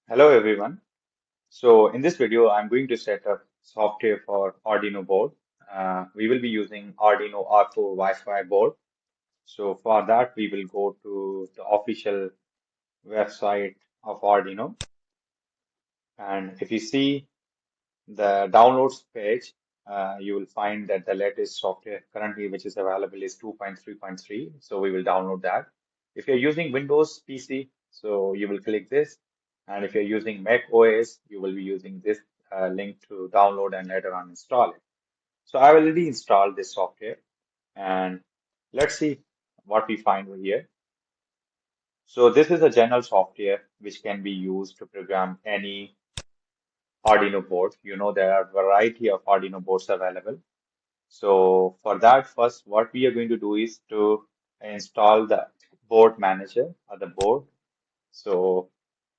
Hello everyone. So in this video, I'm going to set up software for Arduino board. We will be using Arduino R4 Wi-Fi board. So for that, we will go to the official website of Arduino. And if you see the downloads page, you will find that the latest software currently which is available is 2.3.3. So we will download that. If you're using Windows PC, so you will click this. And if you're using Mac OS, you will be using this link to download and later on install it. So I already installed this software and let's see what we find over here. So this is a general software which can be used to program any Arduino board. You know, there are a variety of Arduino boards available. So for that, first, what we are going to do is to install the board manager or the board. So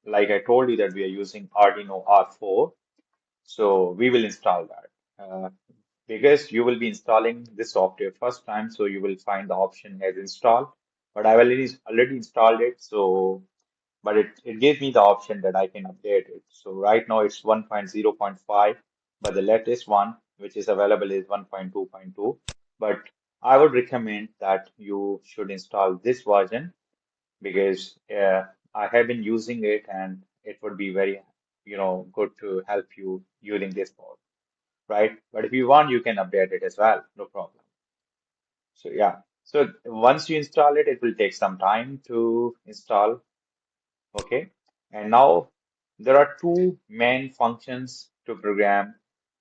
like I told you that we are using Arduino R4. So we will install that. Because you will be installing this software first time, so you will find the option as install. But I've already installed it, so but it gives me the option that I can update it. So right now it's 1.0.5, but the latest one which is available is 1.2.2. But I would recommend that you should install this version because I have been using it and it would be very, good to help you using this board, right? But if you want, you can update it as well, no problem. So yeah, so once you install it, it will take some time to install. Okay. And now there are two main functions to program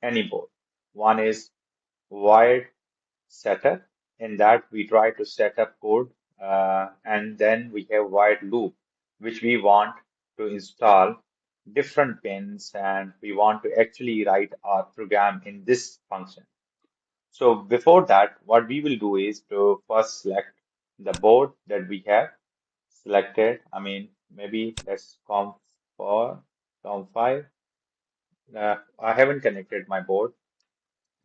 any board. One is wired setup. In that we try to set up code, and then we have wired loop, which we want to install different pins, and we want to actually write our program in this function. So before that, what we will do is to first select the board that we have selected. I mean, maybe let's come for COM5. I haven't connected my board.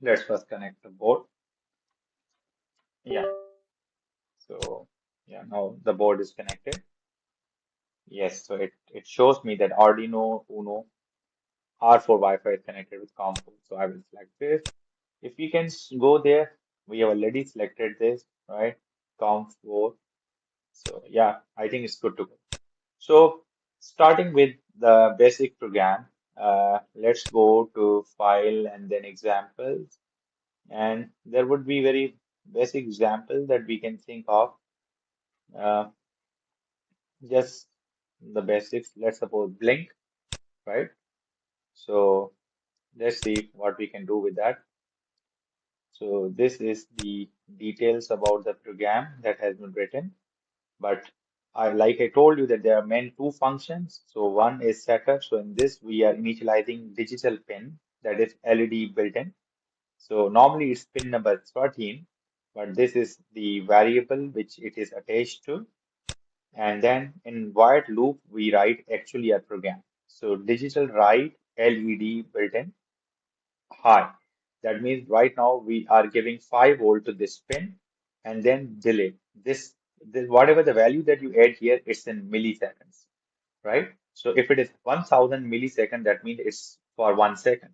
Let's first connect the board. Yeah. So yeah, now the board is connected. Yes. So it shows me that Arduino Uno R4 Wi-Fi is connected with COM4. So I will select this. If we can go there, we have already selected this, right? COM4. So yeah, I think it's good to go. So starting with the basic program, let's go to file and then examples. And there would be very basic example that we can think of. Uh, just the basics. Let's suppose blink, right? So let's see what we can do with that. So this is the details about the program that has been written. But like I told you that there are main two functions. So one is setup. So in this, we are initializing digital pin that is LED built in. So normally it's pin number 13, but this is the variable which it is attached to. And then in wired loop, we write actually a program. So digital write LED built in high. That means right now we are giving 5 volt to this pin and then delay. This whatever the value that you add here, it's in milliseconds, right? So if it is 1000 millisecond, that means it's for 1 second,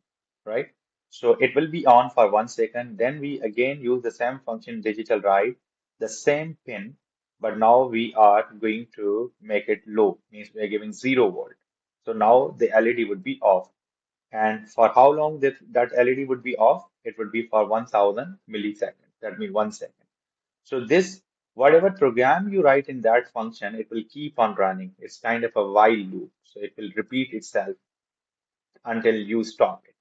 right? So it will be on for 1 second. Then we again use the same function digital write, the same pin, but now we are going to make it low, means we are giving 0 volt. So now the LED would be off. And for how long that LED would be off? It would be for 1000 milliseconds. That means 1 second. So this, whatever program you write in that function, it will keep on running. It's kind of a while loop. So it will repeat itself until you stop it,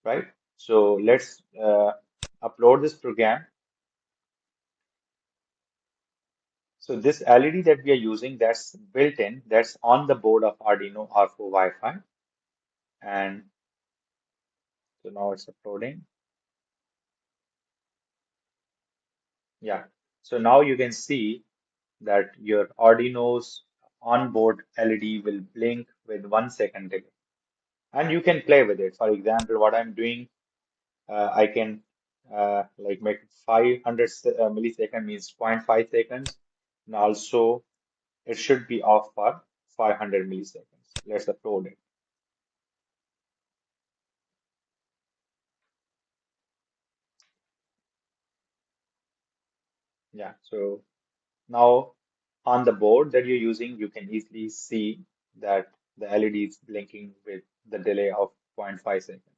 right? So let's upload this program. So this LED that we are using, that's built in, that's on the board of Arduino R4 Wi-Fi. And so now it's uploading. Yeah. So now you can see that your Arduino's onboard LED will blink with 1 second delay. And you can play with it. For example, what I'm doing, I can like make it 500 millisecond means zero point 0.5 seconds. And also it should be off for 500 milliseconds. let's upload it. Yeah, so now on the board that you're using, you can easily see that the LED is blinking with the delay of 0.5 seconds.